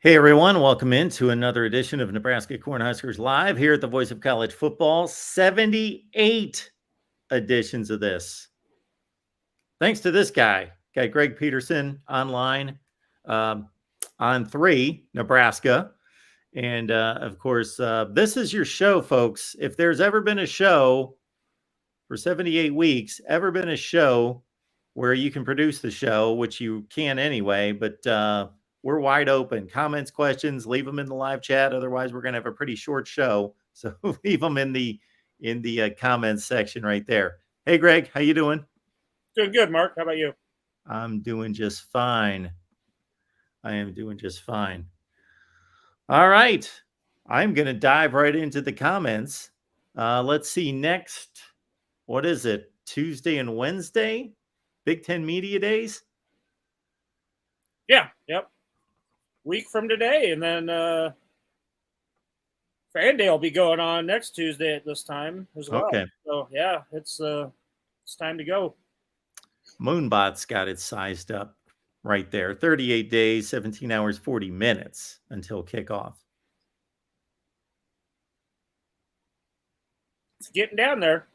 Hey everyone, welcome into another edition of Nebraska Cornhuskers Live here at the Voice of College Football. 78 editions of this. Thanks to this guy, Greg Peterson online on 3, Nebraska. And of course, this is your show, folks. If there's ever been a show for 78 weeks, ever been a show where you can produce the show, which you can anyway, but we're wide open. Comments, questions, leave them in the live chat. Otherwise, we're going to have a pretty short show. So leave them in the comments section right there. Hey, Greg, how you doing? Doing good, Mark. How about you? I'm doing just fine. I am doing just fine. All right. I'm going to dive right into the comments. Let's see next. What is it? Tuesday and Wednesday? Big Ten Media Days? Yeah, yep. Week from today, and then Fan Day will be going on next Tuesday at this time as well. Okay. So yeah, it's time to go. Moonbot's got it sized up right there. 38 days, 17 hours, 40 minutes until kickoff. It's getting down there.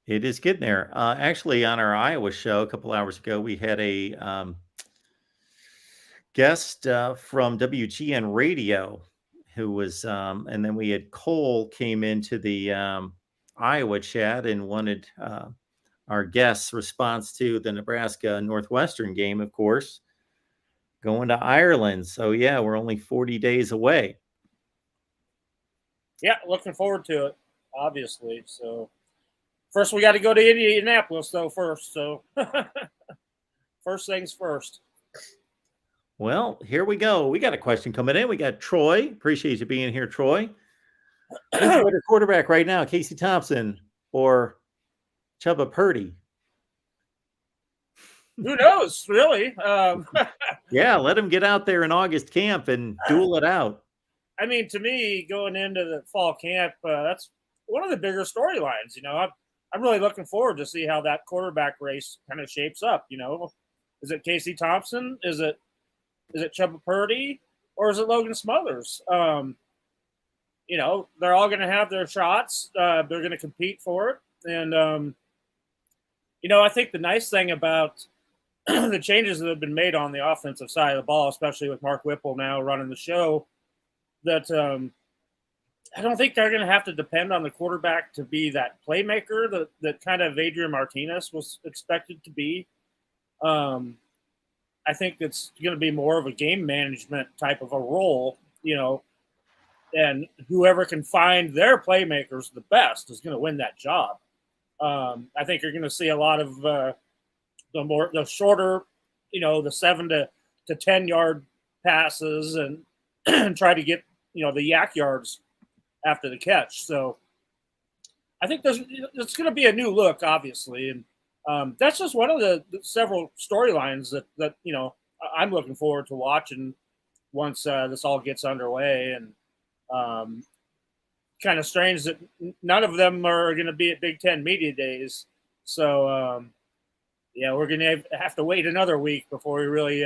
It is getting there. Actually, on our Iowa show a couple hours ago, we had a guest from WGN Radio who was, and then we had Cole came into the Iowa chat and wanted our guest's response to the Nebraska Northwestern game, of course, going to Ireland. So, yeah, we're only 40 days away. Yeah, looking forward to it, obviously. So, first we got to go to Indianapolis, though, first. So, first things first. Well, here we go. We got a question coming in. We got Troy. Appreciate you being here, Troy. Who's a better quarterback right now, Casey Thompson or Chubba Purdy? Who knows, really? Yeah, let him get out there in August camp and duel it out. I mean, to me, going into the fall camp, that's one of the bigger storylines. You know, I'm really looking forward to see how that quarterback race kind of shapes up. You know, is it Casey Thompson? Is it Chubba Purdy? Or is it Logan Smothers? You know, they're all going to have their shots. They're going to compete for it. And, you know, I think the nice thing about the changes that have been made on the offensive side of the ball, especially with Mark Whipple now running the show, that I don't think they're going to have to depend on the quarterback to be that playmaker that kind of Adrian Martinez was expected to be. I think it's going to be more of a game management type of a role, you know, and whoever can find their playmakers the best is going to win that job. I think you're going to see a lot of the shorter, you know, the 7 to 10 yard passes and try to get, you know, the yak yards after the catch. So I think it's going to be a new look, obviously. And that's just one of the several storylines that, you know, I'm looking forward to watching once this all gets underway. And kind of strange that none of them are going to be at Big Ten Media Days. So, yeah, we're going to have to wait another week before we really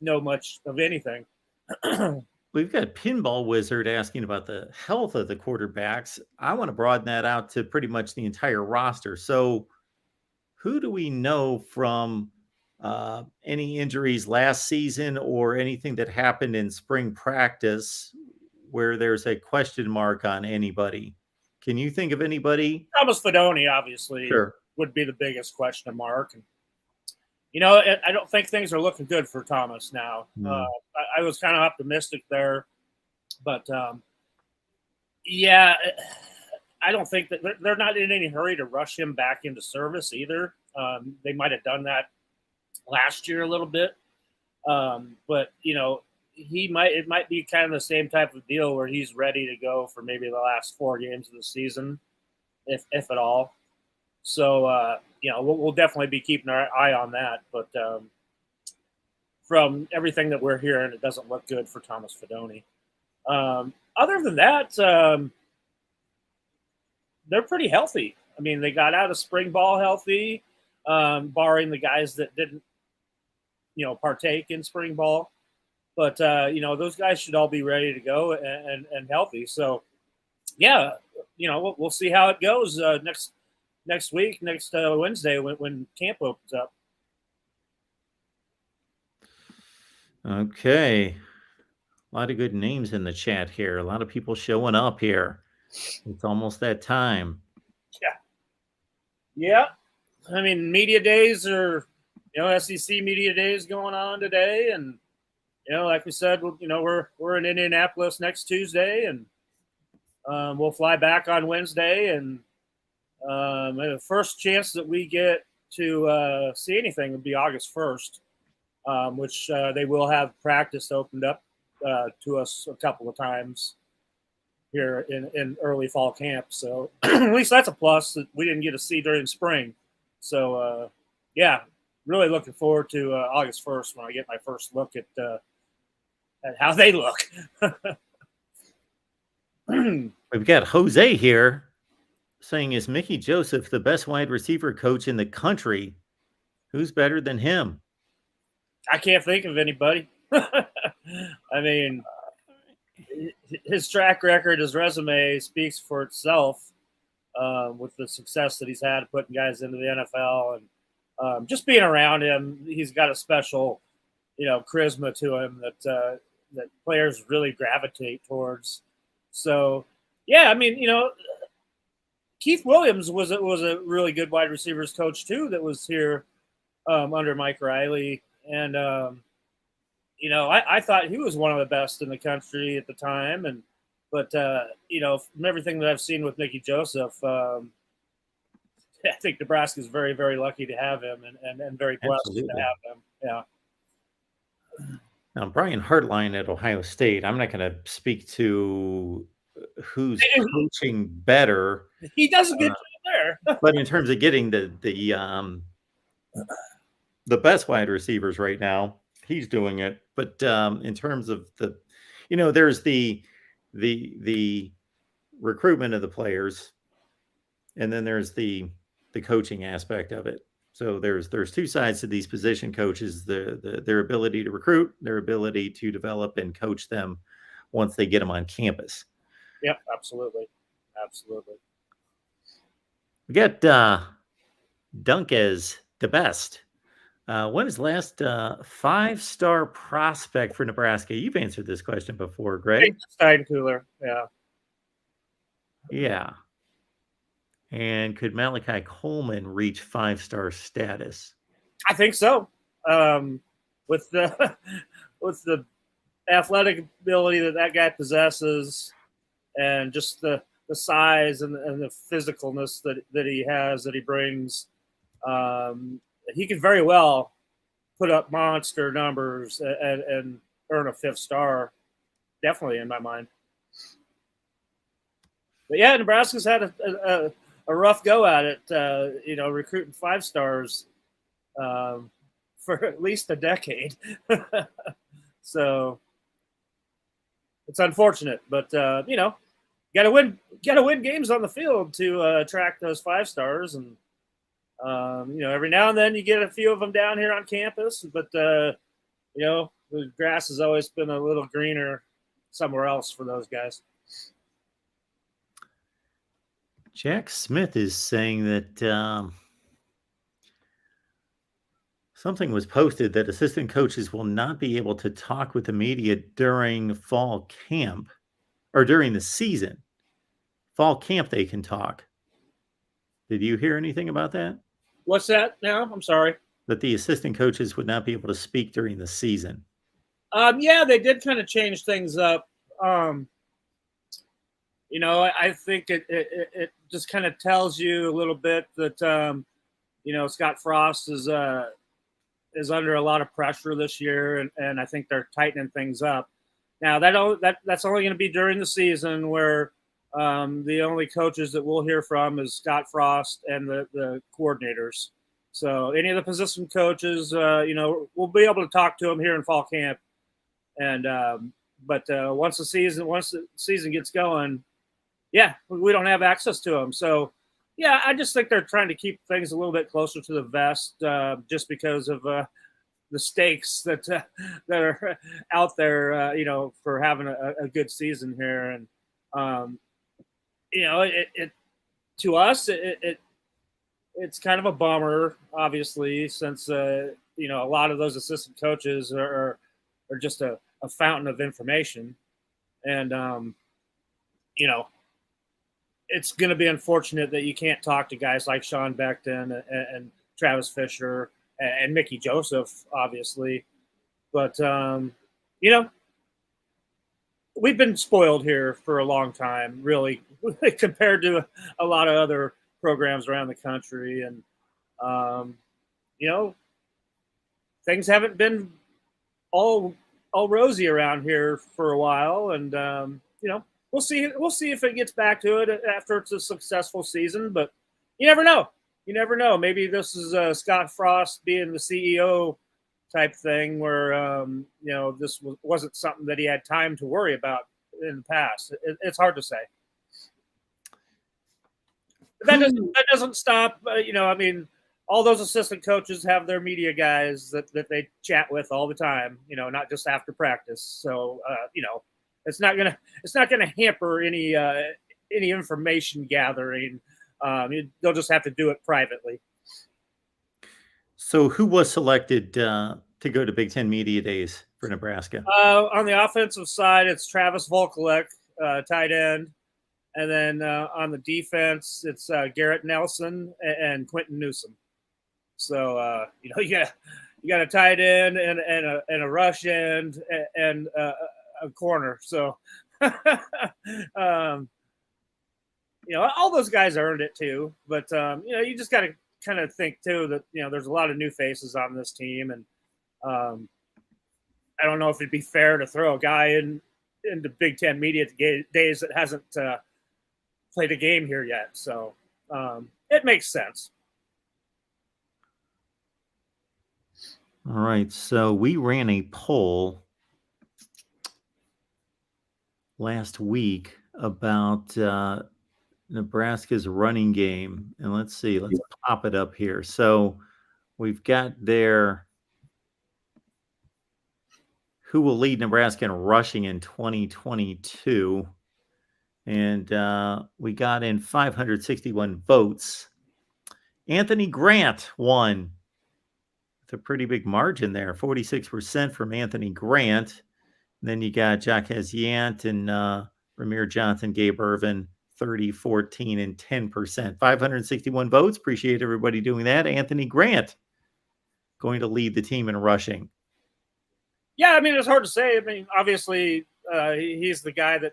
know much of anything. We've got Pinball Wizard asking about the health of the quarterbacks. I want to broaden that out to pretty much the entire roster. So who do we know from any injuries last season or anything that happened in spring practice where there's a question mark on anybody? Can you think of anybody? Thomas Fidone, obviously, sure, would be the biggest question mark. And, you know, I don't think things are looking good for Thomas now. I was kind of optimistic there, but yeah, I don't think that they're not in any hurry to rush him back into service either. They might have done that last year a little bit, but you know, it might be kind of the same type of deal where he's ready to go for maybe the last 4 games of the season, if at all. So you know, we'll definitely be keeping our eye on that. But from everything that we're hearing, it doesn't look good for Thomas Fidone. Other than that, they're pretty healthy. I mean, they got out of spring ball healthy, barring the guys that didn't, you know, partake in spring ball. But those guys should all be ready to go and healthy. So yeah, we'll see how it goes next week, next Wednesday when camp opens up. Okay. A lot of good names in the chat here. A lot of people showing up here. It's almost that time. Yeah. I mean, media days are, SEC media days going on today. And, like we said, we're in Indianapolis next Tuesday, and we'll fly back on Wednesday. And the first chance that we get to see anything would be August 1st, which they will have practice opened up to us a couple of times here in early fall camp. So at least that's a plus that we didn't get to see during spring. So, really looking forward to August 1st when I get my first look at how they look. We've got Jose here saying, is Mickey Joseph the best wide receiver coach in the country? Who's better than him? I can't think of anybody. I mean, his track record, his resume speaks for itself with the success that he's had putting guys into the NFL, and just being around him. He's got a special, charisma to him that players really gravitate towards. So, yeah, I mean, Keith Williams was a really good wide receivers coach too that was here under Mike Riley, and I thought he was one of the best in the country at the time, but from everything that I've seen with Mickey Joseph, I think Nebraska is very, very lucky to have him, and very blessed to have him. Yeah. Now, Brian Hartline at Ohio State, I'm not going to speak to who's coaching better. He does a good job there. But in terms of getting the best wide receivers right now, he's doing it. But in terms of there's the recruitment of the players, and then there's the coaching aspect of it. So there's two sides to these position coaches: their ability to recruit, their ability to develop and coach them once they get them on campus. Yep, absolutely. We got Dunk as the best. What is last 5-star prospect for Nebraska? You've answered this question before, Greg. Steincooler, yeah. Yeah. And could Malachi Coleman reach 5-star status? I think so. With the athletic ability that guy possesses, and just the size and the physicalness that he has, that he brings, he could very well put up monster numbers and earn a 5th star, definitely in my mind. But yeah, Nebraska's had a rough go at it, recruiting 5 stars for at least a decade. So it's unfortunate, but got to win games on the field to attract those 5 stars, and every now and then you get a few of them down here on campus, but the grass has always been a little greener somewhere else for those guys. Jack Smith is saying that something was posted that assistant coaches will not be able to talk with the media during fall camp or during the season. Fall camp, they can talk. Did you hear anything about that? What's that now? I'm sorry. That the assistant coaches would not be able to speak during the season. Yeah, they did kind of change things up. I think it just kind of tells you a little bit that, Scott Frost is under a lot of pressure this year, and I think they're tightening things up. Now that's only going to be during the season, where the only coaches that we'll hear from is Scott Frost and the coordinators. So any of the position coaches, we'll be able to talk to them here in fall camp. And but once the season gets going, yeah, we don't have access to them. So yeah, I just think they're trying to keep things a little bit closer to the vest, just because of the stakes that are out there, for having a good season here. And it to us, it's kind of a bummer, obviously, since a lot of those assistant coaches are just a fountain of information, and it's going to be unfortunate that you can't talk to guys like Sean Beckton and Travis Fisher and Mickey Joseph, obviously. But, we've been spoiled here for a long time, really, compared to a lot of other programs around the country. And, things haven't been all rosy around here for a while. And, we'll see if it gets back to it after it's a successful season, but you never know. Maybe this is Scott Frost being the CEO type thing where, this wasn't something that he had time to worry about in the past. It's hard to say. But that doesn't stop. All those assistant coaches have their media guys that they chat with all the time, not just after practice. So, it's not gonna hamper any information gathering. They'll just have to do it privately. So who was selected to go to Big Ten Media Days for Nebraska? On the offensive side, it's Travis Volkolek, tight end. And then on the defense, it's Garrett Nelson and Quentin Newsom. So, you got a tight end and a rush end and a corner. So, all those guys earned it too. But, you just got to kind of think too that, there's a lot of new faces on this team. And I don't know if it'd be fair to throw a guy into Big Ten Media Days that hasn't played a game here yet. So it makes sense. All right. So we ran a poll last week about Nebraska's running game. And let's pop it up here. So we've got there who will lead Nebraska in rushing in 2022. And we got in 561 votes. Anthony Grant won with a pretty big margin there, 46% from Anthony Grant. And then you got Jacques Yant and Ramir Johnson, Gabe Irvin, 30, 14, and 10%. 561 votes. Appreciate everybody doing that. Anthony Grant going to lead the team in rushing. Yeah, it's hard to say. Obviously, he's the guy that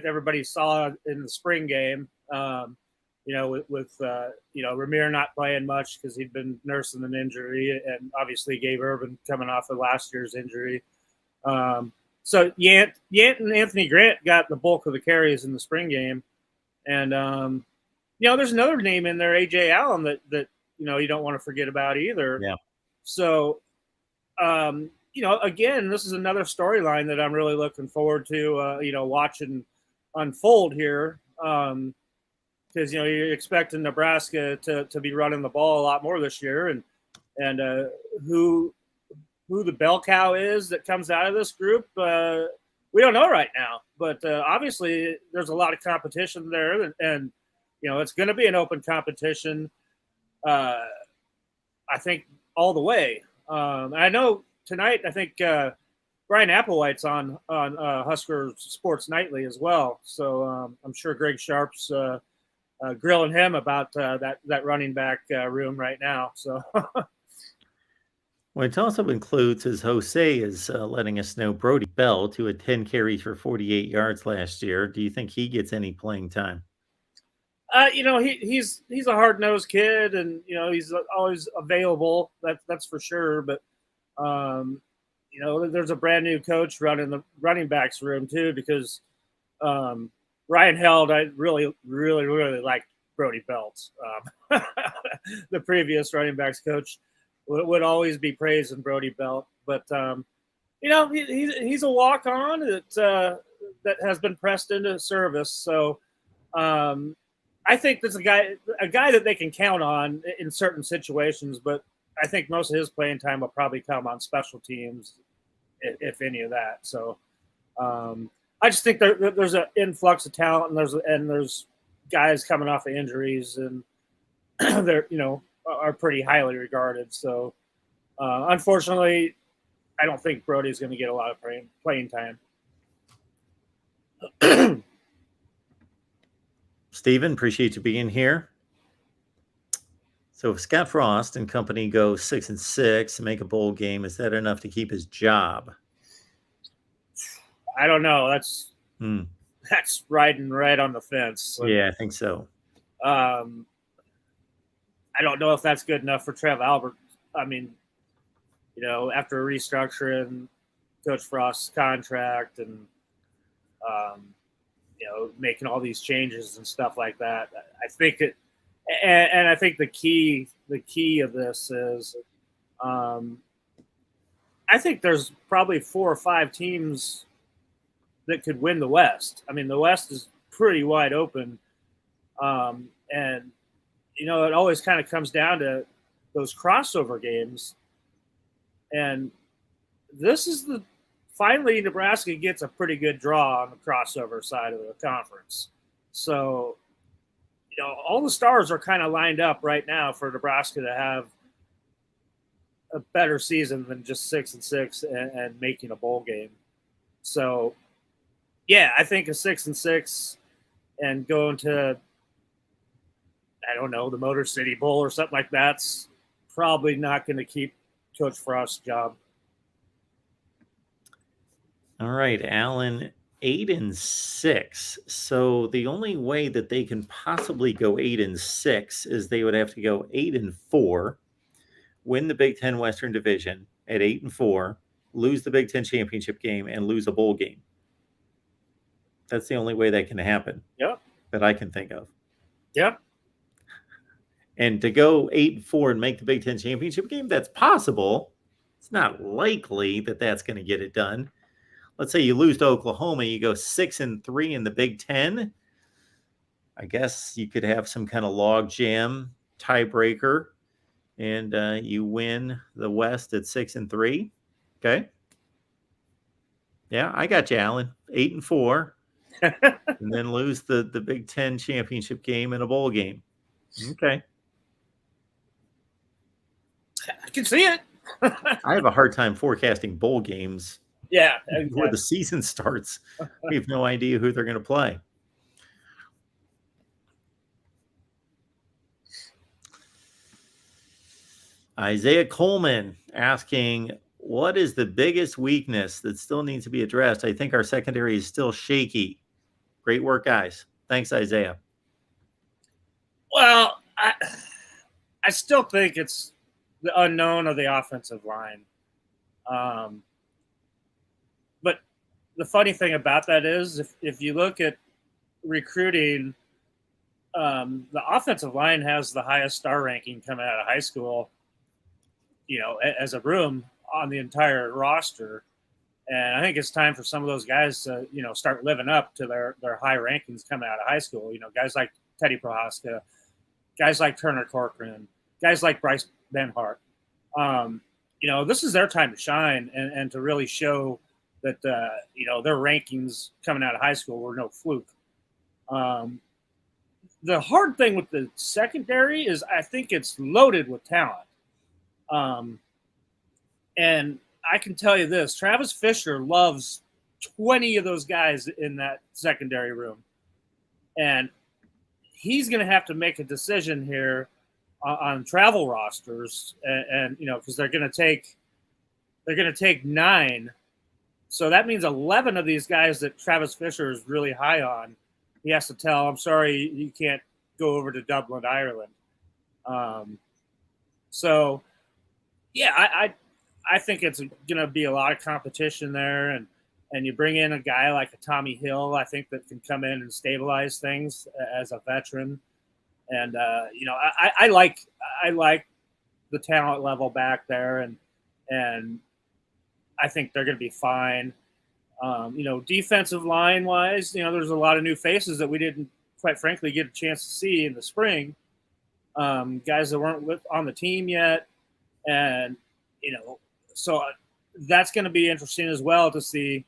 everybody saw in the spring game. With Ramir not playing much because he'd been nursing an injury, and obviously Gabe Irvin coming off of last year's injury. So Yant and Anthony Grant got the bulk of the carries in the spring game. And, there's another name in there, A.J. Allen, that you don't want to forget about either. Yeah. So, again, this is another storyline that I'm really looking forward to, watching unfold here. Because, you're expecting Nebraska to be running the ball a lot more this year. And who the bell cow is that comes out of this group, we don't know right now. But obviously there's a lot of competition there. And it's going to be an open competition, I think, all the way. I know tonight, I think Brian Applewhite's on Husker Sports Nightly as well. So I'm sure Greg Sharp's grilling him about that running back room right now. So Well, it also includes, as Jose is letting us know, Brody Belt, who had 10 carries for 48 yards last year. Do you think he gets any playing time? He's a hard-nosed kid, and he's always available. That's for sure. But there's a brand new coach running the running backs room too, because Ryan Held, I really, really, really liked Brody Belt. The previous running backs coach would always be praising Brody Belt, but he's a walk-on that has been pressed into service. So I think that's a guy that they can count on in certain situations. But I think most of his playing time will probably come on special teams, if any of that. So I just think there's an influx of talent, and there's guys coming off of injuries, and they're are pretty highly regarded. So unfortunately, I don't think Brody's going to get a lot of playing time. Steven, appreciate you being here. So if Scott Frost and company go 6-6 and make a bowl game, is that enough to keep his job? I don't know. That's riding right on the fence. Yeah, I think so. I don't know if that's good enough for Trev Albert. I mean, after restructuring Coach Frost's contract and making all these changes and stuff like that, I think it. And I think the key of this is, I think there's probably 4 or 5 teams that could win the West. I mean, the West is pretty wide open, and it always kind of comes down to those crossover games. And this is finally Nebraska gets a pretty good draw on the crossover side of the conference. So. All the stars are kind of lined up right now for Nebraska to have a better season than just 6-6 and making a bowl game. So, yeah, I think a 6-6 and going to, I don't know, the Motor City Bowl or something like that's probably not going to keep Coach Frost's job. All right, Alan. 8-6. So the only way that they can possibly go 8-6 is they would have to go 8-4, win the Big Ten Western Division at 8-4, lose the Big Ten championship game, and lose a bowl game. That's the only way that can happen. Yep. That I can think of. Yep. And to go 8-4 and make the Big Ten championship game, that's possible. It's not likely that that's going to get it done. Let's say you lose to Oklahoma, you go 6-3 in the Big Ten. I guess you could have some kind of log jam tiebreaker, and you win the West at 6-3. Okay. Yeah, I got you, Alan. 8-4, and then lose the Big Ten championship game in a bowl game. Okay. I can see it. I have a hard time forecasting bowl games. Yeah. Before the season starts, we have no idea who they're going to play. Isaiah Coleman asking, what is the biggest weakness that still needs to be addressed? I think our secondary is still shaky. Great work, guys. Thanks, Isaiah. Well, I still think it's the unknown of the offensive line. But the funny thing about that is if you look at recruiting, the offensive line has the highest star ranking coming out of high school, as a room on the entire roster. And I think it's time for some of those guys to, start living up to their high rankings coming out of high school. Guys like Teddy Prohaska, guys like Turner Corcoran, guys like Bryce Benhart. This is their time to shine and to really show that, their rankings coming out of high school were no fluke. The hard thing with the secondary is I think it's loaded with talent. And I can tell you this, Travis Fisher loves 20 of those guys in that secondary room. And he's going to have to make a decision here on travel rosters and because they're going to take 9. So that means 11 of these guys that Travis Fisher is really high on, he has to tell, I'm sorry, you can't go over to Dublin, Ireland. So, yeah, I think it's going to be a lot of competition there. And you bring in a guy like a Tommy Hill, I think, that can come in and stabilize things as a veteran. And, I like the talent level back there. And I think they're going to be fine. Defensive line wise, there's a lot of new faces that we didn't, quite frankly, get a chance to see in the spring. Guys that weren't on the team yet. And, so that's going to be interesting as well to see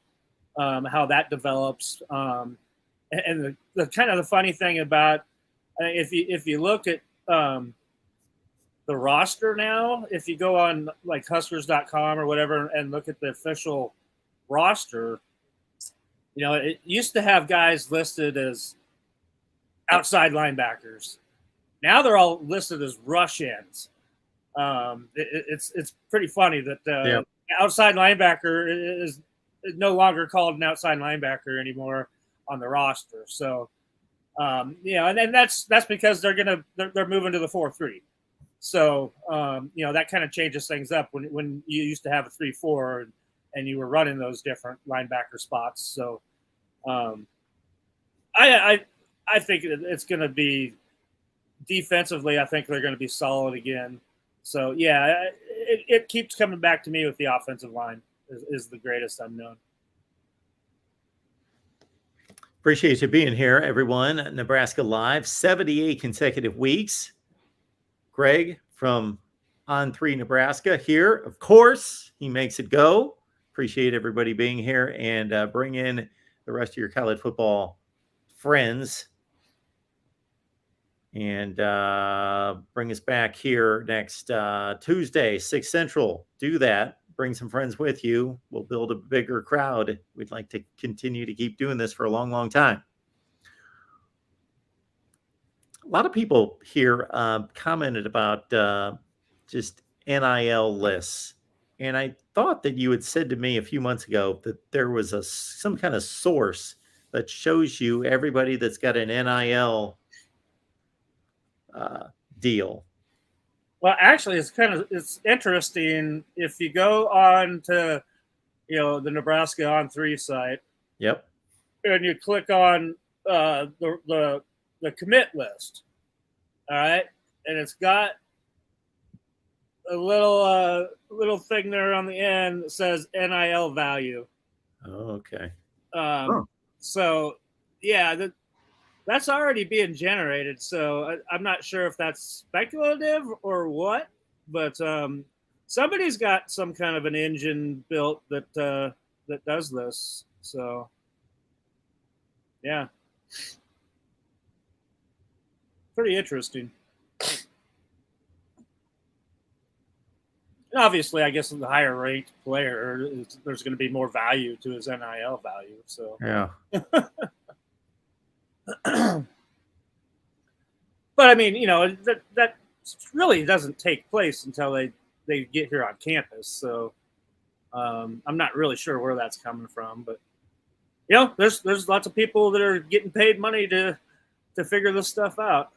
how that develops. And the kind of the funny thing about if you look at the roster now, if you go on like Huskers.com or whatever and look at the official roster, it used to have guys listed as outside linebackers. Now they're all listed as rush ends. It's pretty funny that outside linebacker is no longer called an outside linebacker anymore on the roster. So, and that's because they're moving to the 4-3. So, that kind of changes things up when you used to have a 3-4 and you were running those different linebacker spots. So, I think it's going to be defensively. I think they're going to be solid again. So, yeah, it keeps coming back to me with the offensive line is the greatest unknown. Appreciate you being here, everyone. Nebraska Live, 78 consecutive weeks. Greg from On3 Nebraska here. Of course, he makes it go. Appreciate everybody being here, and bring in the rest of your college football friends. And bring us back here next Tuesday, 6 Central. Do that. Bring some friends with you. We'll build a bigger crowd. We'd like to continue to keep doing this for a long, long time. A lot of people here commented about just NIL lists. And I thought that you had said to me a few months ago that there was some kind of source that shows you everybody that's got an NIL deal. Well, actually, it's interesting if you go on to, the Nebraska On3 site. Yep. And you click on the commit list. All right, and it's got a little thing there on the end that says NIL value. Oh, okay. So, yeah, that's already being generated. So I'm not sure if that's speculative or what, but somebody's got some kind of an engine built that does this. So, yeah, pretty interesting. And obviously, I guess the higher ranked player, there's going to be more value to his NIL value. So, yeah. But I mean, that really doesn't take place until they get here on campus. So I'm not really sure where that's coming from, but there's lots of people that are getting paid money to figure this stuff out.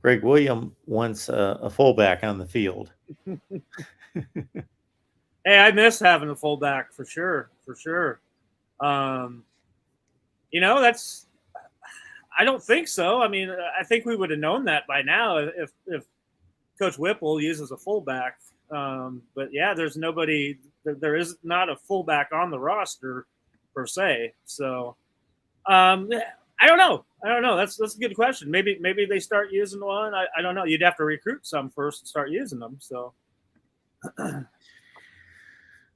Greg William wants a fullback on the field. Hey, I miss having a fullback for sure. That's. I don't think so. I mean, I think we would have known that by now if Coach Whipple uses a fullback. But yeah, there's nobody. There is not a fullback on the roster per se. So I don't know. That's a good question. Maybe they start using one. I don't know. You'd have to recruit some first and start using them. So.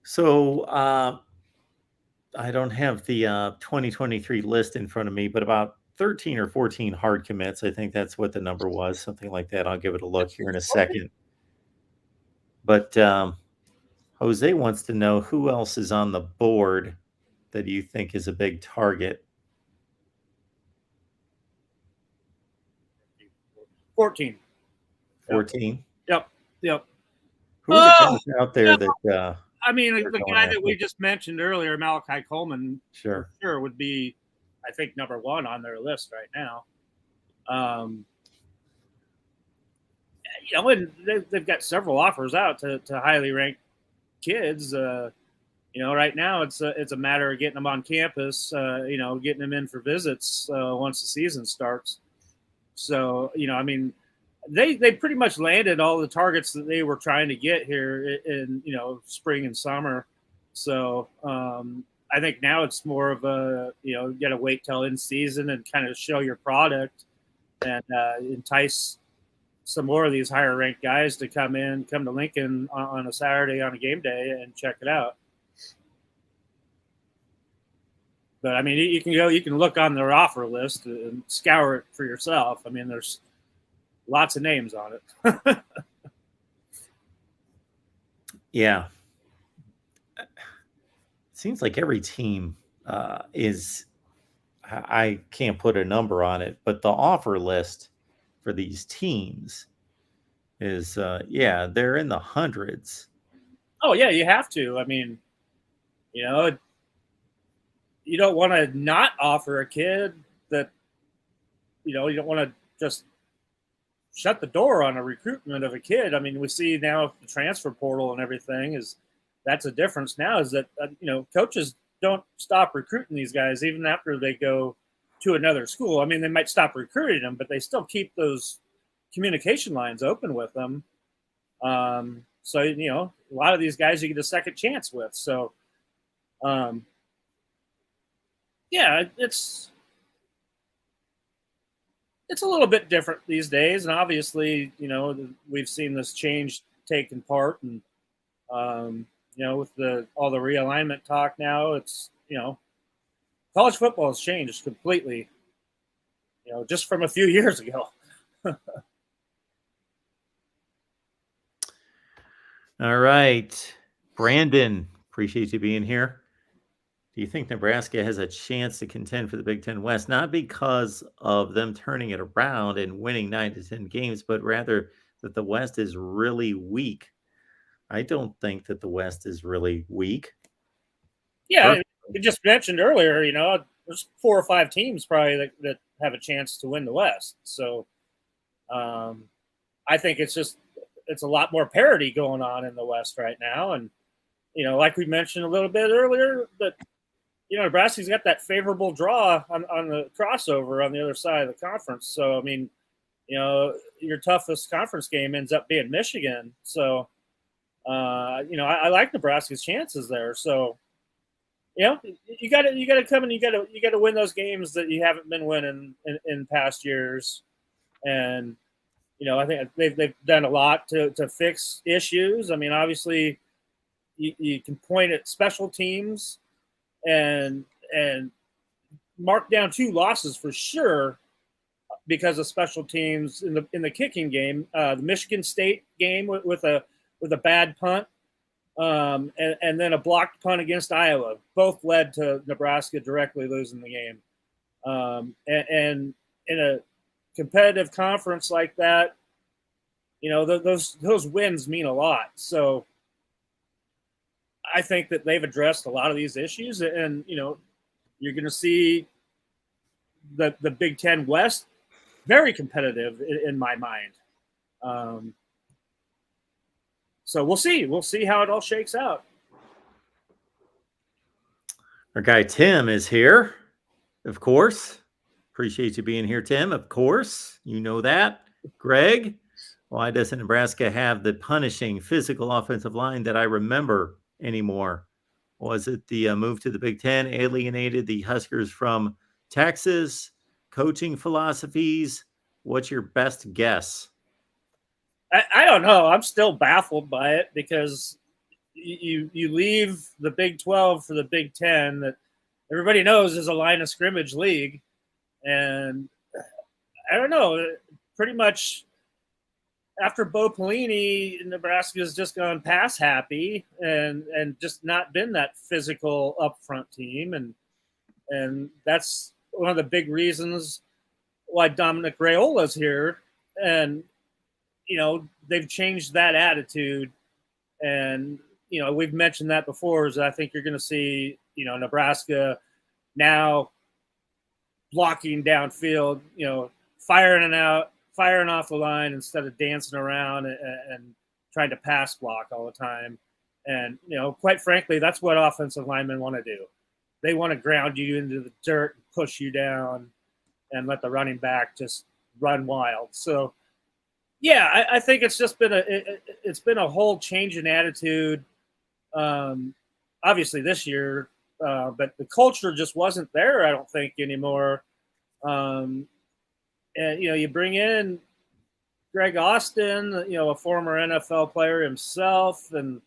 So I don't have the 2023 list in front of me, but about 13 or 14 hard commits. I think that's what the number was, something like that. I'll give it a look here in a second. But Jose wants to know who else is on the board that you think is a big target. 14. 14? Yep. Who are the guys out there that... I mean, the guy that we just mentioned earlier, Malachi Coleman, sure would be, I think, number one on their list right now. And they've got several offers out to highly ranked kids. Right now it's a matter of getting them on campus. Getting them in for visits once the season starts. So I mean, they pretty much landed all the targets that they were trying to get here in spring and summer. So I think now it's more of a you got to wait till in season and kind of show your product and entice some more of these higher ranked guys to come to Lincoln on a Saturday on a game day and check it out. But I mean, you can look on their offer list and scour it for yourself. I mean, there's lots of names on it. Yeah. It seems like every team is, I can't put a number on it, but the offer list for these teams is, they're in the hundreds. Oh, yeah, you have to. I mean, you don't want to not offer a kid that, you don't want to just shut the door on a recruitment of a kid. I mean, we see now the transfer portal and everything that's a difference now is that, coaches don't stop recruiting these guys even after they go to another school. I mean, they might stop recruiting them, but they still keep those communication lines open with them. So, a lot of these guys you get a second chance with. So, it's a little bit different these days. And obviously, we've seen this change taking part. And, with all the realignment talk now, it's, college football has changed completely, just from a few years ago. All right. Brandon, appreciate you being here. Do you think Nebraska has a chance to contend for the Big Ten West? Not because of them turning it around and winning 9 to 10 games, but rather that the West is really weak. I don't think that the West is really weak. Yeah, you just mentioned earlier, there's 4 or 5 teams probably that have a chance to win the West. So I think it's a lot more parity going on in the West right now. And, like we mentioned a little bit earlier, that, Nebraska's got that favorable draw on the crossover on the other side of the conference. So, I mean, your toughest conference game ends up being Michigan. So, I like Nebraska's chances there. So, you got to come and you got to win those games that you haven't been winning in past years. And, I think they've done a lot to fix issues. I mean, obviously, you can point at special teams and mark down 2 losses for sure because of special teams in the kicking game. The Michigan State game with a bad punt, and then a blocked punt against Iowa. Both led to Nebraska directly losing the game. And in a competitive conference like that, those wins mean a lot. So I think that they've addressed a lot of these issues, and you're going to see the Big Ten West very competitive in my mind. So we'll see how it all shakes out. Our guy Tim is here, of course. Appreciate you being here, Tim. Of course, you know that. Greg, why doesn't Nebraska have the punishing physical offensive line that I remember anymore? Was it the move to the Big Ten alienated the Huskers from Texas? Coaching philosophies? What's your best guess? I don't know. I'm still baffled by it because you leave the Big 12 for the Big 10 that everybody knows is a line of scrimmage league. And I don't know, pretty much after Bo Pelini, Nebraska's just gone pass happy and just not been that physical upfront team. And that's one of the big reasons why Dominic Raiola's here. And, they've changed that attitude. And, we've mentioned that before, is I think you're going to see, Nebraska now blocking downfield, firing off the line instead of dancing around and trying to pass block all the time. And, quite frankly, that's what offensive linemen want to do. They want to ground you into the dirt and push you down and let the running back just run wild. So, yeah, I think it's just been a whole change in attitude. Obviously this year, but the culture just wasn't there, I don't think, anymore. And, you bring in Greg Austin, a former NFL player himself, and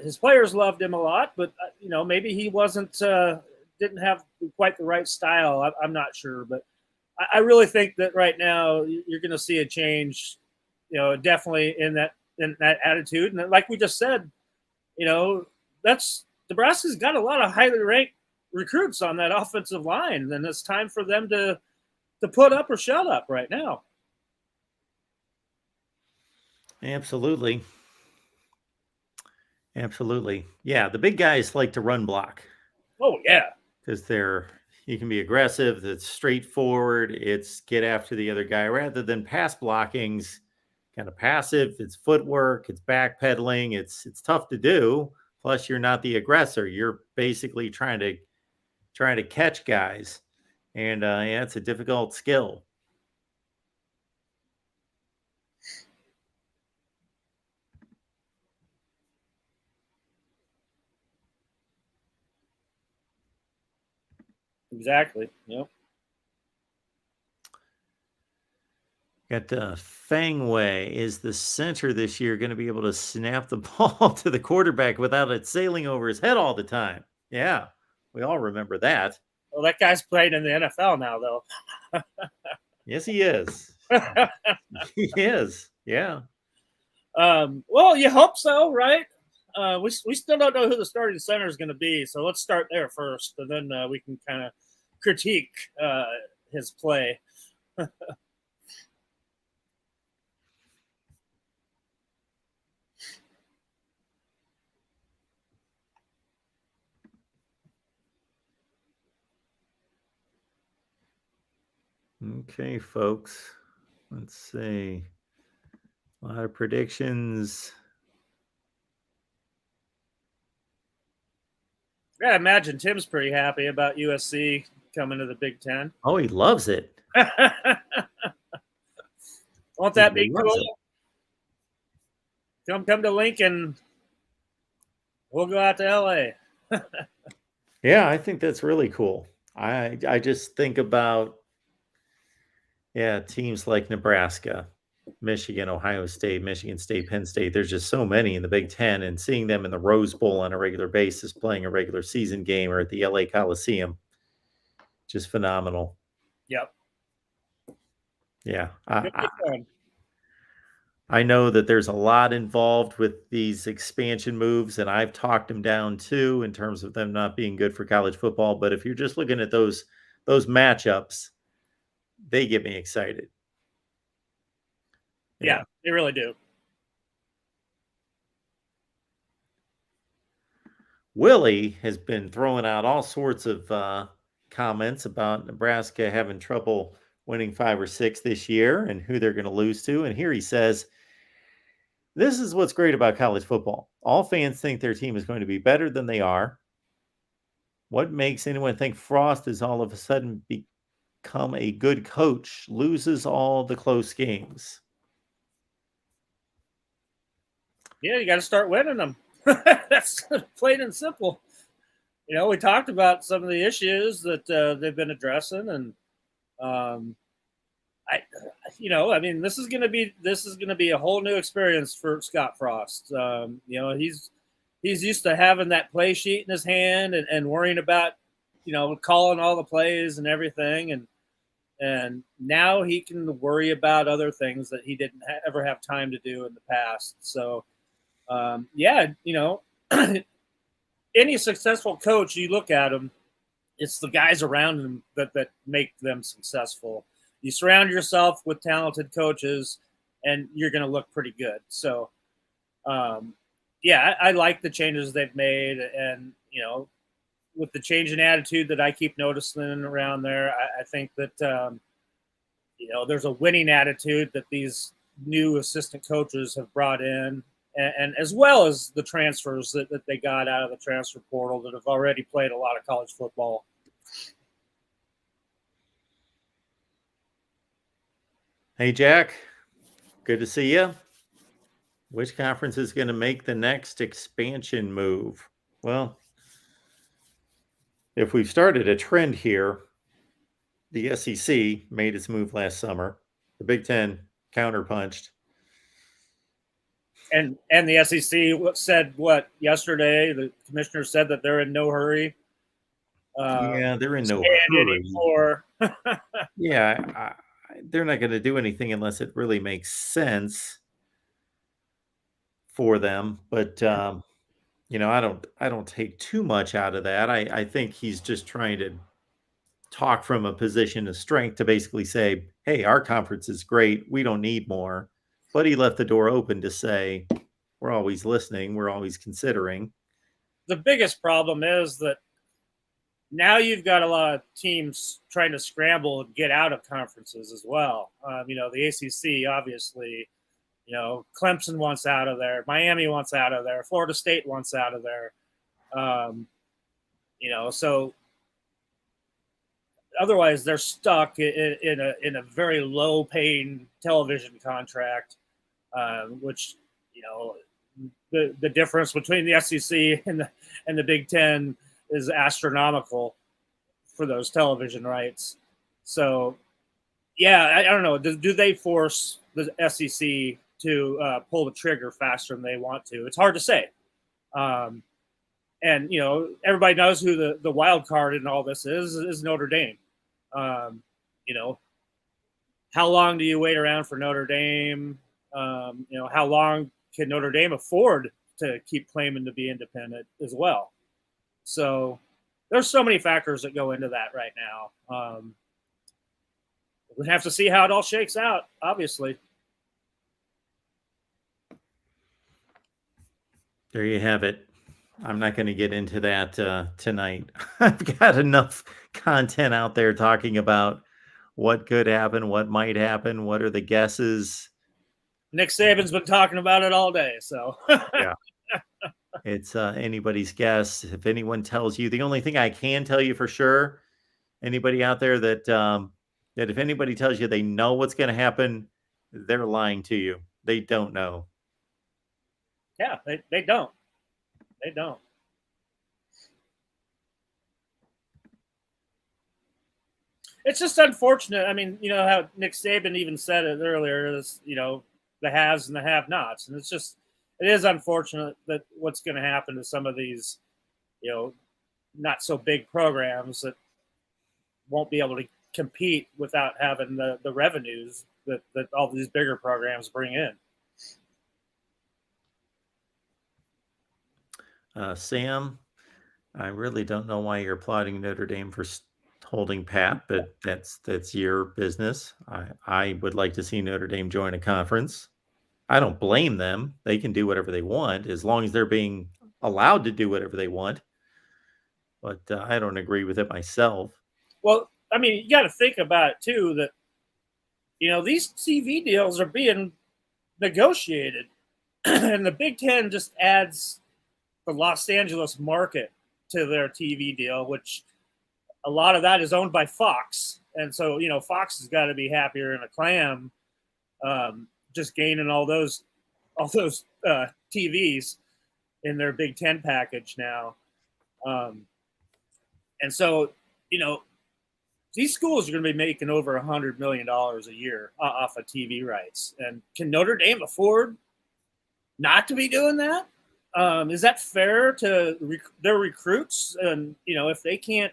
his players loved him a lot, but maybe he didn't have quite the right style. I'm not sure, but I really think that right now you're going to see a change, definitely in that attitude. And like we just said, that's Nebraska's got a lot of highly ranked recruits on that offensive line, and it's time for them to put up or shut up right now. Absolutely. Absolutely. Yeah, the big guys like to run block. Oh, yeah. Because you can be aggressive, it's straightforward, it's get after the other guy rather than pass blocking's kind of passive, it's footwork, it's backpedaling, it's tough to do. Plus, you're not the aggressor. You're basically trying to catch guys. And yeah, it's a difficult skill. Exactly. Yep. Got Fangway. Is the center this year going to be able to snap the ball to the quarterback without it sailing over his head all the time? Yeah, we all remember that. Well, that guy's playing in the NFL now, though. Yes, he is. He is. Yeah. Well, you hope so, right? We still don't know who the starting center is going to be, so let's start there first, and then we can kind of critique his play. Okay, folks. Let's see. A lot of predictions. Yeah, I imagine Tim's pretty happy about USC coming to the Big Ten. Oh, he loves it. Won't that be cool? Come to Lincoln. We'll go out to LA. Yeah, I think that's really cool. I just think about teams like Nebraska, Michigan, Ohio State, Michigan State, Penn State. There's just so many in the Big Ten, and seeing them in the Rose Bowl on a regular basis, playing a regular season game, or at the LA Coliseum, just phenomenal. Yep. Yeah. I know that there's a lot involved with these expansion moves, and I've talked them down too in terms of them not being good for college football. But if you're just looking at those matchups, they get me excited. Yeah, they really do. Willie has been throwing out all sorts of comments about Nebraska having trouble winning 5 or 6 this year and who they're going to lose to. And here he says, this is what's great about college football. All fans think their team is going to be better than they are. What makes anyone think Frost is all of a sudden become a good coach, loses all the close games? Yeah, you got to start winning them. That's plain and simple. We talked about some of the issues that they've been addressing, and this is going to be a whole new experience for Scott Frost. He's used to having that play sheet in his hand and worrying about, calling all the plays and everything, and now he can worry about other things that he didn't ever have time to do in the past. So. Any successful coach, you look at them, it's the guys around them that make them successful. You surround yourself with talented coaches, and you're going to look pretty good. So, I like the changes they've made, and with the change in attitude that I keep noticing around there, I think that there's a winning attitude that these new assistant coaches have brought in. And as well as the transfers that they got out of the transfer portal that have already played a lot of college football. Hey, Jack. Good to see you. Which conference is going to make the next expansion move? Well, if we've started a trend here, the SEC made its move last summer. The Big Ten counterpunched. And the SEC said what yesterday? The commissioner said that they're in no hurry. Yeah, they're in no hurry. Yeah, they're not going to do anything unless it really makes sense for them. But I don't take too much out of that. I think he's just trying to talk from a position of strength to basically say, hey, our conference is great. We don't need more. But he left the door open to say, we're always listening. We're always considering. The biggest problem is that now you've got a lot of teams trying to scramble and get out of conferences as well. The ACC, obviously, Clemson wants out of there. Miami wants out of there. Florida State wants out of there. So otherwise they're stuck in a very low paying television contract, which, the difference between the SEC and the Big Ten is astronomical for those television rights. So, yeah, I don't know. Do they force the SEC to pull the trigger faster than they want to? It's hard to say. And everybody knows who the wild card in all this is Notre Dame. How long do you wait around for Notre Dame? How long can Notre Dame afford to keep claiming to be independent as well? So there's so many factors that go into that right now. We have to see how it all shakes out, obviously. There you have it. I'm not going to get into that tonight. I've got enough content out there talking about what could happen, what might happen, what are the guesses. Nick Saban's been talking about it all day, so. Yeah. It's anybody's guess. If anyone tells you, the only thing I can tell you for sure, anybody out there that if anybody tells you they know what's going to happen, they're lying to you. They don't know. Yeah, they don't. They don't. It's just unfortunate. I mean, how Nick Saban even said it earlier is, the haves and the have-nots. And it is unfortunate that what's going to happen to some of these, not so big programs that won't be able to compete without having the revenues that all these bigger programs bring in. Sam, I really don't know why you're applauding Notre Dame for holding pat, but that's your business. I would like to see Notre Dame join a conference. I don't blame them. They can do whatever they want as long as they're being allowed to do whatever they want. But I don't agree with it myself. Well, I mean, you got to think about it too, that, these TV deals are being negotiated and the Big Ten just adds the Los Angeles market to their TV deal, which a lot of that is owned by Fox. And so, Fox has got to be happier in a clam, just gaining all those TVs in their Big Ten package now. And so, these schools are going to be making over $100 million a year off of TV rights. And can Notre Dame afford not to be doing that? Is that fair to their recruits? And, if they can't,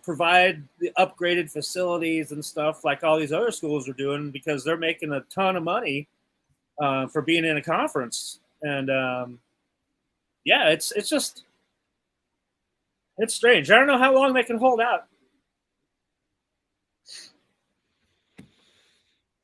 provide the upgraded facilities and stuff like all these other schools are doing because they're making a ton of money for being in a conference. And, it's just, it's strange. I don't know how long they can hold out.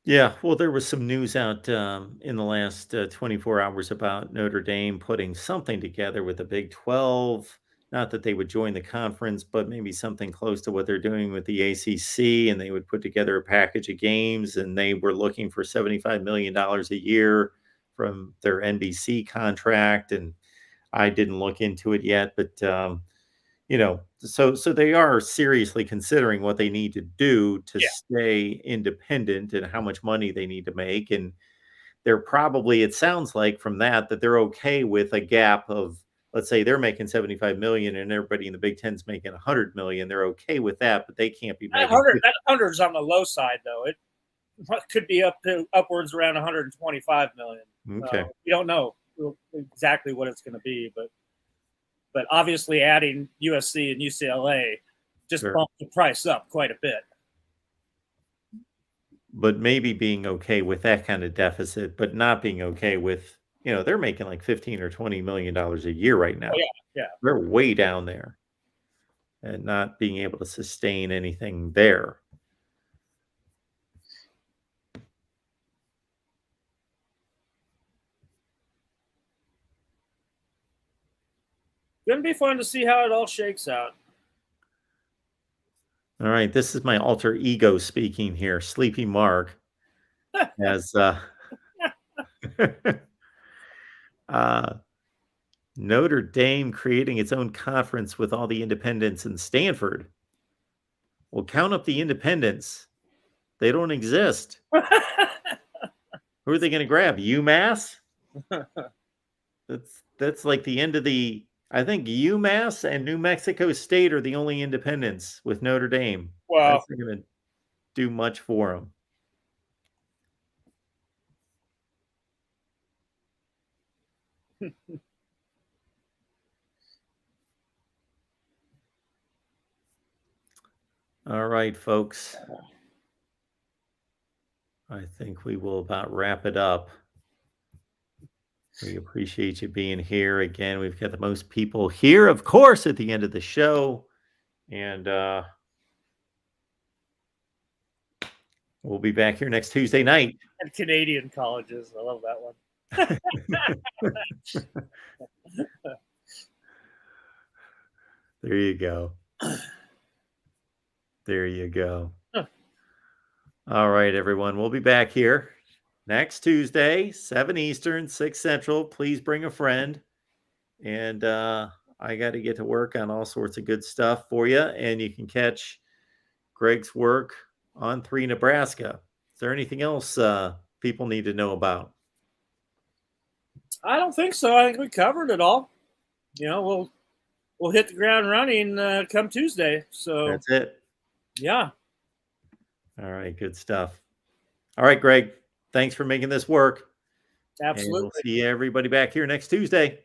Yeah, well, there was some news out in the last 24 hours about Notre Dame putting something together with the Big 12. Not that they would join the conference, but maybe something close to what they're doing with the ACC, and they would put together a package of games, and they were looking for $75 million a year from their NBC contract, and I didn't look into it yet, but so they are seriously considering what they need to do to stay independent and how much money they need to make. And they're probably, it sounds like from that they're okay with a gap of, let's say they're making 75 million and everybody in the Big Ten's making 100 million. They're okay with that, but they can't be making 100's on the low side though. could be up to upwards around 125 million. Okay. We don't know exactly what it's going to be, but obviously adding USC and UCLA just bumped the price up quite a bit. But maybe being okay with that kind of deficit, but not being okay with, they're making like $15 or $20 million a year right now. Oh, yeah. They're way down there and not being able to sustain anything there. Going to be fun to see how it all shakes out. All right, this is my alter ego speaking here. Sleepy Mark as Notre Dame creating its own conference with all the independents in Stanford. Well, count up the independents. They don't exist. Who are they going to grab? UMass? That's like the end of the. I think UMass and New Mexico State are the only independents with Notre Dame. Wow. That's not going to do much for them. All right, folks. I think we will about wrap it up. We appreciate you being here. Again, we've got the most people here, of course, at the end of the show. And we'll be back here next Tuesday night. And Canadian colleges. I love that one. There you go. There you go. All right, everyone. We'll be back here next Tuesday, 7 Eastern, 6 Central. Please bring a friend. And I got to get to work on all sorts of good stuff for you. And you can catch Greg's work on 3 Nebraska. Is there anything else people need to know about? I don't think so. I think we covered it all. We'll hit the ground running come Tuesday. So that's it. Yeah. All right. Good stuff. All right, Greg. Thanks for making this work. Absolutely. And we'll see everybody back here next Tuesday.